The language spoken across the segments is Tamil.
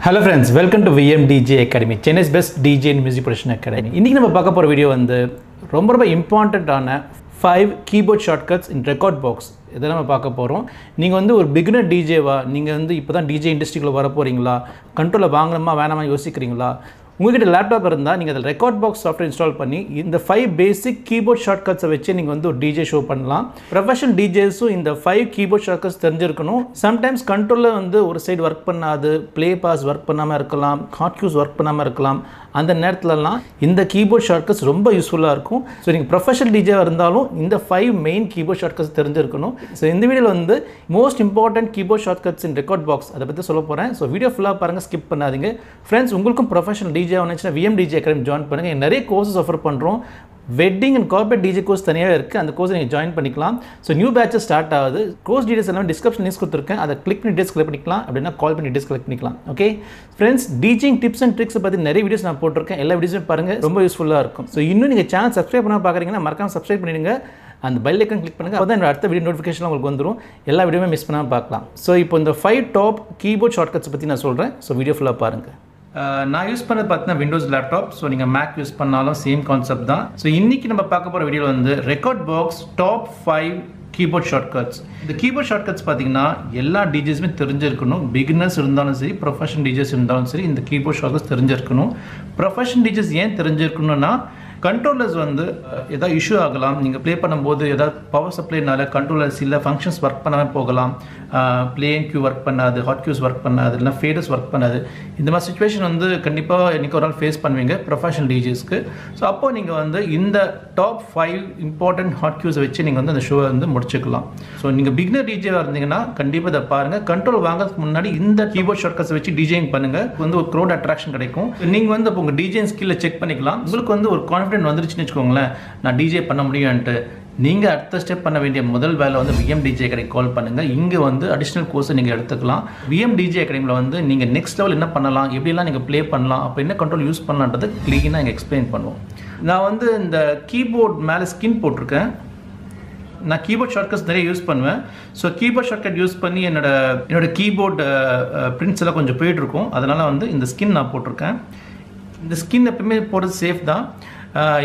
Hello friends, welcome to VMDJ Academy, Chennai's best DJ and music production academy. இன்னைக்கு நம்ம பார்க்க போற வீடியோ வந்து ரொம்ப இம்பார்ட்டன்ட்டான 5 keyboard shortcuts in record box. இதெல்லாம் நம்ம பார்க்க போறோம். நீங்க வந்து ஒரு beginner DJ வா, நீங்க வந்து இப்போதான் DJ இண்டஸ்ட்ரிக்குள்ள வர போறீங்களா, கண்ட்ரோல வாங்கணுமா வேணாமா யோசிக்கிறீங்களா, உங்ககிட்ட லேப்டாப் இருந்தா நீங்க அந்த ரெக்கார்ட் பாக்ஸ் சாஃப்ட்வேர் இன்ஸ்டால் பண்ணி இந்த 5 பேசிக் கீபோர்ட் ஷார்ட்கட்ஸ் வச்சு நீங்க வந்து ஒரு DJ ஷோ பண்ணலாம். ப்ரொஃபஷனல் DJஸும் இந்த 5 கீபோர்ட் ஷார்ட்கட்ஸ் தெரிஞ்சிருக்கணும். சம்டைம்ஸ் கண்ட்ரோல்ல வந்து ஒரு சைடு வர்க் பண்ணாது, ப்ளே பாஸ் வர்க் பண்ணாம இருக்கலாம், ஹாட் கீஸ் வர்க் பண்ணாம இருக்கலாம். அந்த நேரத்துலலாம் இந்த கீபோர்ட் ஷார்ட்கட்ஸ் ரொம்ப யூஸ்ஃபுல்லா இருக்கும். ஸோ நீங்க ப்ரொஃபஷனல் டிஜேவா இருந்தாலும் இந்த 5 மெயின் கீபோர்ட் ஷார்ட்கட்ஸ் தெரிஞ்சிருக்கணும். ஸோ இந்த வீடியோல வந்து மோஸ்ட் இம்பார்ட்டன்ட் கீபோர்ட் ஷார்ட்கட்ஸ் இன் ரெக்கார்ட் பாக்ஸ் அதை பத்தி சொல்ல போறேன். ஸோ வீடியோ ஃபுல்லா பாருங்க, ஸ்கிப் பண்ணாதீங்க. ஃப்ரெண்ட்ஸ், உங்களுக்கும் ப்ரொஃபஷனல் டிஜே வந்துச்சுன்னா VMDJ Academy ஜாயின் பண்ணுங்க. நிறைய கோர்சஸ் ஆஃபர் பண்றோம். Wedding and corporate DJ course தனியாக இருக்குது, அந்த கோர்ஸ் நீங்கள் ஜாயின் பண்ணிக்கலாம். ஸோ நியூ பேட்சஸ் ஸ்டார்ட் ஆகுது. கோர்ஸ் டீடைல்ஸ் எல்லாமே டிஸ்கிரிப்ஷன் லிங்க்ஸ் கொடுத்துருக்கேன், அதை கிளிக் பண்ணி டீடைல்ஸ் கலெக்ட் பண்ணிக்கலாம், அப்படின்னா கால் பண்ணி டீடைல்ஸ் கலெக்ட் பண்ணிக்கலாம். Okay friends, DJing tips and tricks பற்றி நிறைய வீடியோஸ் நான் போட்டிருக்கேன், எல்லா வீடியோஸும் பாருங்கள், ரொம்ப யூஸ்ஃபுல்லாக இருக்கும். ஸோ இன்னும் நீங்கள் சேனல் சப்ஸ்கிரைப் பண்ண பார்க்குறீங்கன்னா மறக்காம சப்ஸ்கிரைப் பண்ணிடுங்க, அந்த பெல் ஐக்கன் கிளிக் பண்ணுங்கள், அப்போ தான் என்னோட அடுத்த வீடியோ நோட்டிஃபிகேஷன் உங்களுக்கு வந்துடும், எல்லா வீடியோமே மிஸ் பண்ணாமல் பார்க்கலாம். ஸோ இப்போ இந்த 5 டாப் கீபோர்ட் ஷார்ட்கட்ஸ் பற்றி நான் சொல்கிறேன். ஸோ வீடியோ ஃபுல்லாக பாருங்கள். நான் யூஸ் பண்ணது பார்த்தீங்கன்னா விண்டோஸ் லேப்டாப். ஸோ நீங்கள் மேக் யூஸ் பண்ணாலும் சேம் கான்செப்ட் தான். ஸோ இன்றைக்கி நம்ம பார்க்க போகிற வீடியோவில் வந்து record box top 5 keyboard shortcuts. இந்த கீபோர்ட் ஷார்ட்கட்ஸ் பார்த்தீங்கன்னா எல்லா டிஜேஸுமே தெரிஞ்சிருக்கணும். பிகினர்ஸ் இருந்தாலும் சரி, ப்ரொஃபஷனல் டிஜேஸ் இருந்தாலும் சரி, இந்த கீபோர்ட் ஷார்ட்கட்ஸ் தெரிஞ்சிருக்கணும். ப்ரொஃபஷனல் டிஜேஸ் ஏன் தெரிஞ்சிருக்கணும்னா, கண்ட்ரோலர்ஸ் வந்து ஏதாவது இஷ்யூ ஆகலாம். நீங்கள் ப்ளே பண்ணும்போது ஏதாவது பவர் சப்ளைனால கண்ட்ரோலர்ஸ் இல்லை ஃபங்க்ஷன்ஸ் ஒர்க் பண்ணாமல் போகலாம், பிளேயிங் கியூ ஒர்க் பண்ணாது, ஹாட் கியூஸ் ஒர்க் பண்ணாது, இல்லைனா ஃபேடர்ஸ் ஒர்க் பண்ணாது. இந்த மாதிரி சுச்சுவேஷன் வந்து கண்டிப்பாக இன்றைக்கி ஒரு நாள் ஃபேஸ் பண்ணுவீங்க ப்ரொஃபஷனல் டிஜேஸ்க்கு. ஸோ அப்போது நீங்கள் வந்து இந்த டாப் 5 இம்பார்ட்டன்ட் ஹாட் கியூஸை வச்சு நீங்கள் வந்து அந்த ஷோவை வந்து முடிச்சுக்கலாம். ஸோ நீங்கள் பிகினர் டிஜேவாக இருந்தீங்கன்னா கண்டிப்பாக இதை பாருங்கள். கண்ட்ரோல் வாங்கிறதுக்கு முன்னாடி இந்த கீபோர்ட் ஷார்ட்கட்ஸை வச்சு டிஜேயிங் பண்ணுங்கள், வந்து ஒரு க்ரௌட் அட்ராக்ஷன் கிடைக்கும். நீங்கள் வந்து இப்போ உங்கள் டிஜேயிங் ஸ்கில்லை செக் பண்ணிக்கலாம். உங்களுக்கு வந்து ஒரு கான்ஃபிடென்ட் வந்துருச்சுன்னு வச்சுக்கோங்களேன், நான் டிஜே பண்ண முடியும்ன்ட்டு. நீங்கள் அடுத்த ஸ்டெப் பண்ண வேண்டிய முதல் வேலை வந்து VMDJ Academy கால் பண்ணுங்கள். இங்கே வந்து அடிஷ்னல் கோர்ஸை நீங்கள் எடுத்துக்கலாம். VMDJ Academy வந்து நீங்கள் நெக்ஸ்ட் லெவல் என்ன பண்ணலாம், எப்படிலாம் நீங்கள் ப்ளே பண்ணலாம், அப்போ என்ன கண்ட்ரோல் யூஸ் பண்ணலான்றது க்ளீனாக இங்கே எக்ஸ்பிளைன் பண்ணுவோம். நான் வந்து இந்த கீபோர்ட் மேலே ஸ்கின் போட்டிருக்கேன். நான் கீபோர்ட் ஷார்ட்கட்ஸ் நிறைய யூஸ் பண்ணுவேன். ஸோ கீபோர்ட் ஷார்ட்கட் யூஸ் பண்ணி என்னோட கீபோர்டு பிரிண்ட்ஸ் எல்லாம் கொஞ்சம் போயிட்டுருக்கும். அதனால் வந்து இந்த ஸ்கின் நான் போட்டிருக்கேன். இந்த ஸ்கின் எப்பவுமே போடுறது சேஃப் தான்.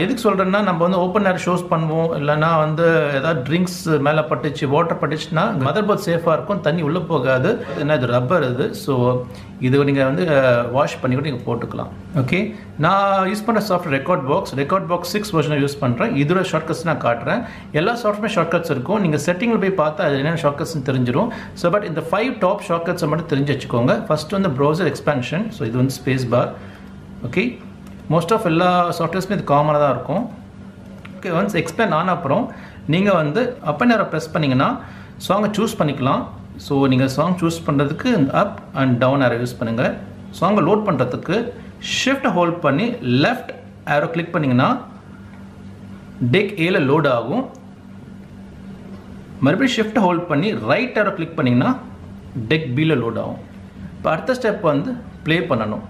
எதுக்கு சொல்கிறேன்னா, நம்ம வந்து ஓப்பன் ஏர் ஷோஸ் பண்ணுவோம், இல்லைனா வந்து ஏதாவது ட்ரிங்க்ஸ் மேலே பட்டுச்சு, வாட்டர் பட்டுச்சுன்னா மதர் போர்ட் சேஃபாக இருக்கும், தண்ணி உள்ளே போகாது. ஏன்னா இது ரப்பர் இது. ஸோ இது நீங்கள் வந்து வாஷ் பண்ணி கூட நீங்கள் போட்டுக்கலாம். ஓகே, நான் யூஸ் பண்ணுற சாஃப்ட்வேர் ரெக்கார்ட் பாக்ஸ் 6 வெர்ஷனை யூஸ் பண்ணுறேன். இதோட ஷார்ட்கட்ஸ் நான் காட்டுறேன். எல்லா சாஃப்ட்வேர் ஷார்ட்கட்ஸ் இருக்கும். நீங்கள் செட்டிங்கில் போய் பார்த்தா அது என்னென்ன ஷார்ட்கட்ஸ்னு தெரிஞ்சிடும். ஸோ பட் இந்த 5 டாப் ஷார்ட்கட்ஸை மட்டும் தெரிஞ்சு வச்சுக்கோங்க. ஃபர்ஸ்ட் வந்து ப்ரௌசர் எக்ஸ்பேன்ஷன். ஸோ இது வந்து space bar. Okay, most of எல்லா சாஃப்ட்வேர்ஸுமே இது காமனாக தான் இருக்கும். ஓகே, ஒன்ஸ் எக்ஸ்பேண்ட் ஆன அப்புறம் நீங்கள் வந்து அப் அண்ட் ஏரோ ப்ரெஸ் பண்ணிங்கன்னா சாங்கை சூஸ் பண்ணிக்கலாம். ஸோ நீங்கள் சாங் சூஸ் பண்ணுறதுக்கு up and down arrow use பண்ணுங்கள். சாங்கை லோட் பண்ணுறதுக்கு ஷிஃப்ட் ஹோல்ட் பண்ணி லெஃப்ட் ஏரோ கிளிக் பண்ணிங்கன்னா டெக் ஏல லோட் ஆகும். மறுபடியும் ஷிஃப்ட் ஹோல்ட் பண்ணி ரைட் ஏரோ கிளிக் பண்ணிங்கன்னா டெக் பியில் லோட் ஆகும். இப்போ அடுத்த ஸ்டெப் வந்து ப்ளே பண்ணணும்.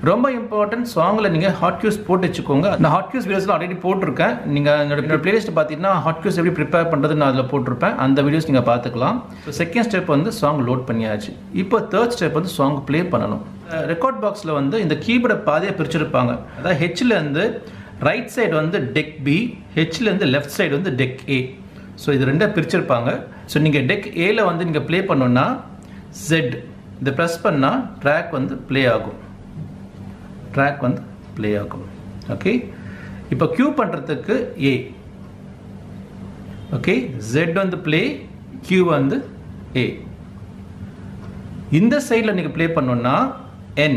ரொம்ப இம்பார்ட்டன்ட், சாங்கில் நீங்கள் ஹாட் கியூஸ் போட்டு வச்சுக்கோங்க. அந்த ஹாட் கியூஸ் வீடியோஸ்லாம் ஆல்ரெடி போட்டிருக்கேன். நீங்கள் என்னோட பிளேலிஸ்ட் பார்த்தீங்கன்னா ஹாட் கியூஸ் எப்படி ப்ரிப்பேர் பண்ணுறது நான் அதில் போட்டிருப்பேன். அந்த வீடியோஸ் நீங்கள் பார்த்துக்கலாம். ஸோ செகண்ட் ஸ்டெப் வந்து சாங் லோட் பண்ணியாச்சு. இப்போ தேர்ட் ஸ்டெப் வந்து சாங் ப்ளே பண்ணணும். ரெக்கார்ட் பாக்ஸில் வந்து இந்த கீபோர்டை பாதியாக பிரிச்சிருப்பாங்க. அதாவது ஹெச்லேருந்து ரைட் சைடு வந்து டெக் பி, ஹெச்லேருந்து லெஃப்ட் சைடு வந்து டெக் ஏ. ஸோ இது ரெண்டாக பிரிச்சிருப்பாங்க. ஸோ நீங்கள் டெக் ஏல வந்து நீங்கள் ப்ளே பண்ணோன்னா Z இதை ப்ரெஸ் பண்ணால் ட்ராக் வந்து ப்ளே ஆகும். ஓகே, இப்போ கியூ பண்ணுறதுக்கு A. ஓகே, Z வந்து ப்ளே, கியூ வந்து A. இந்த சைடில் நீங்கள் ப்ளே பண்ணோன்னா N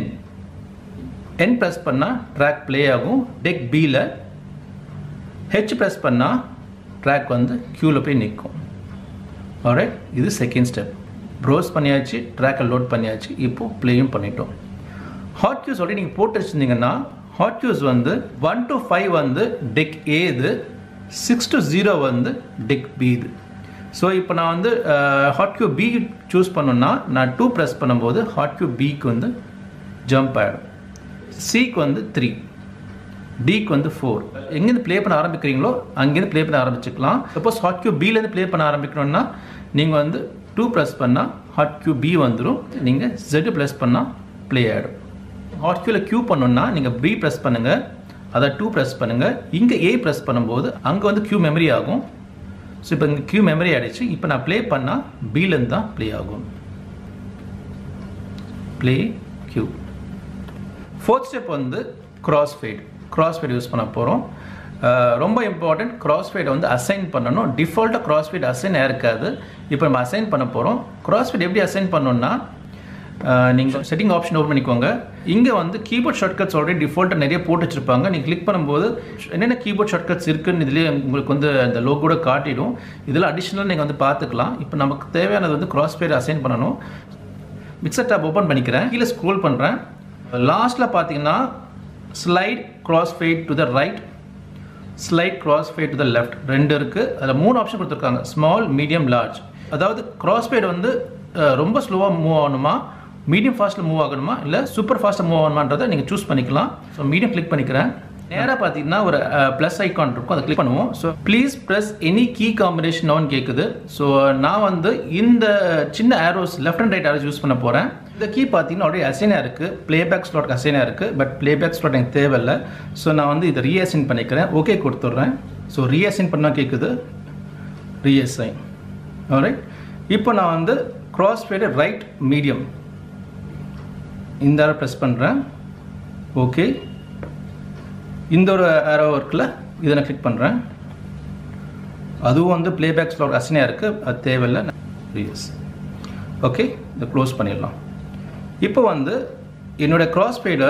ப்ரெஸ் பண்ணால் ட்ராக் ப்ளே ஆகும் டெக் Bயில். H ப்ரெஸ் பண்ணால் ட்ராக் வந்து கியூவில் போய் நிற்கும். ஆல்ரைட், இது செகண்ட் ஸ்டெப். ப்ரௌஸ் பண்ணியாச்சு, ட்ராக்கை லோட் பண்ணியாச்சு, இப்போது ப்ளேயும் பண்ணிட்டோம். ஹாட் கியூஸ் ஆல்ரெடி நீங்கள் போட்டு வச்சுருந்தீங்கன்னா ஹாட் கியூஸ் வந்து 1 to 5 வந்து டெக் ஏ இது, 6 to 0 வந்து டெக் பி இது. ஸோ இப்போ நான் வந்து ஹாட் கியூ பி சூஸ் பண்ணோன்னா நான் 2 ப்ரெஸ் பண்ணும்போது ஹாட் கியூ பிக்கு வந்து ஜம்ப் ஆகிடும், சிக்கு வந்து 3, டிக்கு வந்து 4. எங்கேருந்து ப்ளே பண்ண ஆரம்பிக்கிறீங்களோ அங்கேருந்து ப்ளே பண்ண ஆரம்பிச்சுக்கலாம். சப்போஸ் ஹாட் கியூ பிலேருந்து ப்ளே பண்ண ஆரம்பிக்கணும்னா நீங்கள் வந்து 2 ப்ரெஸ் பண்ணால் ஹாட் கியூ பி வந்துடும், நீங்கள் Z ப்ரெஸ் பண்ணால் ப்ளே ஆகிடும். ஹாட்கீயில் Q பண்ணணுன்னா நீங்கள் B ப்ரெஸ் பண்ணுங்கள், அதை 2 ப்ரெஸ் பண்ணுங்கள். இங்கே A ப்ரெஸ் பண்ணும்போது அங்கே வந்து Q மெமரி ஆகும். ஸோ இப்போ இங்கே Q மெமரி ஆகிடுச்சு. இப்போ நான் ப்ளே பண்ணால் Bலேருந்து தான் ப்ளே ஆகும். Play Q. ஃபோர்த் ஸ்டெப் வந்து கிராஸ் ஃபேட் யூஸ் பண்ண போகிறோம். ரொம்ப இம்பார்ட்டன்ட். கிராஸ் ஃபேடை வந்து அசைன் பண்ணணும். டிஃபால்ட்டாக கிராஸ் ஃபேட் அசைன் ஆயிருக்காது. இப்போ நம்ம அசைன் பண்ண போகிறோம். கிராஸ் ஃபேட் எப்படி அசைன் பண்ணணும்னா நீங்கள் செட்டிங் ஆப்ஷன் ஓப்பன் பண்ணிக்கோங்க. இங்கே வந்து கீபோர்ட் ஷார்ட்கட்ஸ் ஆல்ரெடி டிஃபால்ட்டாக நிறைய போட்டு வச்சுருப்பாங்க. நீங்கள் கிளிக் பண்ணும்போது என்னென்ன கீபோர்ட் ஷார்ட்கட்ஸ் இருக்குன்னு இதிலே உங்களுக்கு வந்து அந்த லோகோட காட்டிடும். இதில் அடிஷ்னலாக நீங்கள் வந்து பார்த்துக்கலாம். இப்போ நமக்கு தேவையானது வந்து கிராஸ் ஃபேட் அசைன் பண்ணணும். மிக்சர் டேப் ஓப்பன் பண்ணிக்கிறேன். கீழே ஸ்க்ரோல் பண்ணுறேன். லாஸ்ட்டில் பார்த்தீங்கன்னா slide cross fade to the right, slide cross fade to the left ரெண்டு இருக்குது. அதில் 3 ஆப்ஷன் கொடுத்துருக்காங்க. Small, medium, large. அதாவது கிராஸ் ஃபேட் வந்து ரொம்ப ஸ்லோவாக மூவ் ஆகணுமா, மீடியம் ஃபாஸ்ட்டில் மூவ் ஆகணுமா, இல்லை சூப்பர் ஃபாஸ்ட்டாக மூவ் ஆகணுமான்றதை நீங்கள் சூஸ் பண்ணிக்கலாம். ஸோ மீடியம் கிளிக் பண்ணிக்கிறேன். நேராக பார்த்தீங்கன்னா ஒரு ப்ளஸ் ஐக்கான் இருக்கும், அதை கிளிக் பண்ணுவோம். So please press any key combination நவுன் கேட்குது. ஸோ நான் வந்து இந்த சின்ன arrows left and right arrows use பண்ண போகிறேன். இந்த கீ பார்த்தீங்கன்னா ஆல்ரெடி அசைனாக இருக்குது, ப்ளேபேக் ஸ்லாட் அசைனாக இருக்குது. பட் ப்ளேபேக் ஸ்லாட் எனக்கு தேவையில்லை. ஸோ நான் வந்து இதை ரீஅசைன் பண்ணிக்கிறேன். ஓகே கொடுத்துட்றேன். ஸோ ரீஅசைன் பண்ணால் கேட்குது, ரீஅசைன். ஆல்ரைட். இப்போ நான் வந்து கிராஸ் ஃபேடு ரைட் மீடியம் இந்த ஆரோ ப்ரெஸ் பண்ணுறேன். ஓகே. இந்த ஒரு ஆரோ ஒர்க்கில் இதை நான் கிளிக் பண்ணுறேன். அதுவும் வந்து ப்ளேபேக் ஸ்லாட் அசைனாக இருக்குது, அது தேவையில்லை. ரீஎஸ். ஓகே, இதை க்ளோஸ் பண்ணிடலாம். இப்போ வந்து என்னோடய கிராஸ் ஃபேடு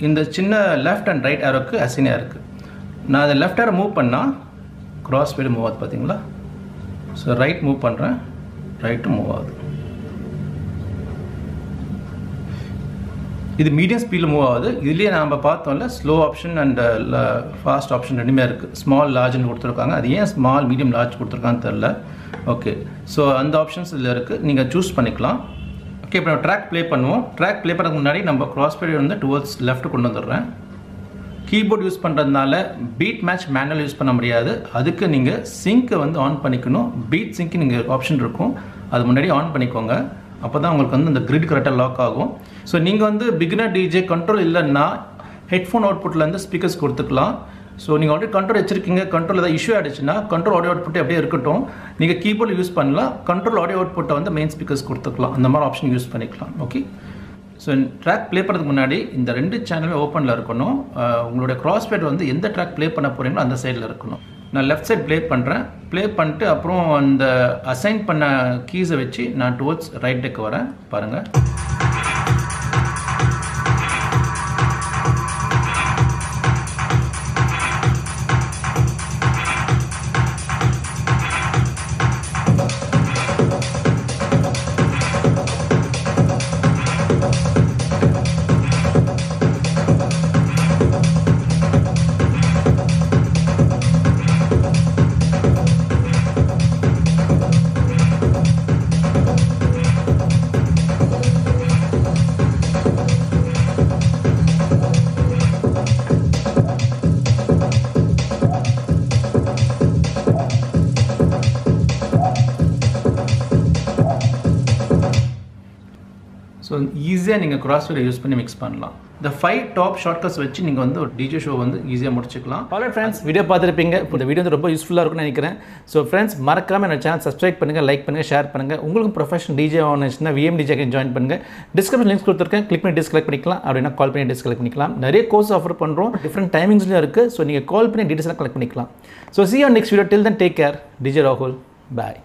இந்த சின்ன லெஃப்ட் அண்ட் ரைட் ஆரோக்கு அசைனாக இருக்குது. நான் அதை லெஃப்ட் ஆரோ மூவ் பண்ணால் கிராஸ் ஃபேடு மூவ் ஆகுது பார்த்தீங்களா. ஸோ ரைட் மூவ் பண்ணுறேன், ரைட்டு மூவ் ஆகுது. இது மீடியம் ஸ்பீடில் மூவ் ஆகுது. இதுலேயே நம்ம பார்த்தோம்ல slow option and fast option ரெண்டுமே இருக்குது. ஸ்மால், லார்ஜ்னு கொடுத்துருக்காங்க. அது ஏன் ஸ்மால், மீடியம், லார்ஜ் கொடுத்துருக்கான்னு தெரில. ஓகே. ஸோ அந்த ஆப்ஷன்ஸ் இதில் இருக்குது, நீங்கள் சூஸ் பண்ணிக்கலாம். ஓகே. இப்போ நம்ம ட்ராக் ப்ளே பண்ணுவோம். ட்ராக் ப்ளே பண்ணுறதுக்கு முன்னாடி நம்ம கிராஸ் ஃபேட் வந்து டுவர்ட்ஸ் லெஃப்ட் கொண்டு வந்துடுறேன். கீபோர்ட் யூஸ் பண்ணுறதுனால பீட் மேட்ச் மேனுவல் யூஸ் பண்ண முடியாது. அதுக்கு நீங்கள் சிங்க்கை வந்து ஆன் பண்ணிக்கணும். பீட் சிங்க்கு நீங்கள் ஆப்ஷன் இருக்கும், அது முன்னாடி ஆன் பண்ணிக்கோங்க. அப்போ தான் உங்களுக்கு வந்து அந்த கிரிட் கரெக்டாக லாக் ஆகும். ஸோ நீங்கள் வந்து பிகினர் டிஜே கண்ட்ரோல் இல்லைன்னா ஹெட்ஃபோன் அவுட்புட்லேருந்து ஸ்பீக்கர்ஸ் கொடுத்துக்கலாம். ஸோ நீங்கள் ஆல்ரெடி கண்ட்ரோல் வச்சுருக்கீங்க, கண்ட்ரோல் ஏதாவது இஷ்யூ ஆகிடுச்சுன்னா கண்ட்ரோல் ஆடியோ அவுட்புட் அப்படியே இருக்கட்டும், நீங்கள் கீபோர்டில் யூஸ் பண்ணலாம். கண்ட்ரோல் ஆடியோ அவுட்புட்டை வந்து மெயின் ஸ்பீக்கர்ஸ் கொடுத்துக்கலாம். அந்த மாதிரி ஆப்ஷன் யூஸ் பண்ணிக்கலாம். ஓகே. ஸோ ட்ராக் ப்ளே பண்ணுறதுக்கு முன்னாடி இந்த 2 சேனலுமே ஓப்பனில் இருக்கணும். உங்களுடைய கிராஸ் ஃபேட் வந்து எந்த ட்ராக் ப்ளே பண்ண போகிறீங்களோ அந்த சைடில் இருக்கணும். நான் லெஃப்ட் சைட் ப்ளே பண்ணுறேன். ப்ளே பண்ணிட்டு அப்புறம் அந்த அசைன் பண்ண கீஸை வச்சு நான் டுவர்ட்ஸ் ரைட் டெக்கு வரேன். பாருங்கள். ஸோ ஈஸியாக நீங்கள் கிராஸ் ஃபேடை யூஸ் பண்ணி மிக்ஸ் பண்ணலாம். இந்த 5 டாப் ஷார்ட்கட்ஸ் வச்சு நீங்கள் வந்து ஒரு டிஜே ஷோ வந்து ஈஸியாக முடிச்சுக்கலாம். ஆல்ரைட் ஃப்ரெண்ட்ஸ், வீடியோ பார்த்துருப்பீங்க. இப்போ இந்த வீடியோ வந்து ரொம்ப யூஸ்ஃபுல்லாக இருக்கும்னு நினைக்கிறேன். ஸோ ஃப்ரெண்ட்ஸ், மறக்காமல் என்னோட சேனல் சப்ஸ்கிரைப் பண்ணுங்கள், லைக் பண்ணுங்கள், ஷேர் பண்ணுங்கள். உங்களுக்கு ப்ரொஃபஷனல் டிஜே ஆனிச்சுன்னா VMDJ ஜாயின் பண்ணுங்கள். டிஸ்கிரிப்ஷன் லிங்க்ஸ் கொடுத்துருக்கேன், கிளிக் பண்ணி டிஸ்கலெக்ட் பண்ணிக்கலாம். அப்படின்னா கால் பண்ணி டிஸ்கலெக்ட் பண்ணிக்கலாம். நிறைய கோர்ஸ் ஆஃபர் பண்ணுறோம், டிஃப்ரெண்ட் டைமிங்ஸ்லையும் இருக்குது. ஸோ நீங்கள் கால் பண்ணி டீட்டெயில்ஸ்லாம் கலெக்ட் பண்ணிக்கலாம். So see you on next video. Till then, take care. DJ Rahul. Bye.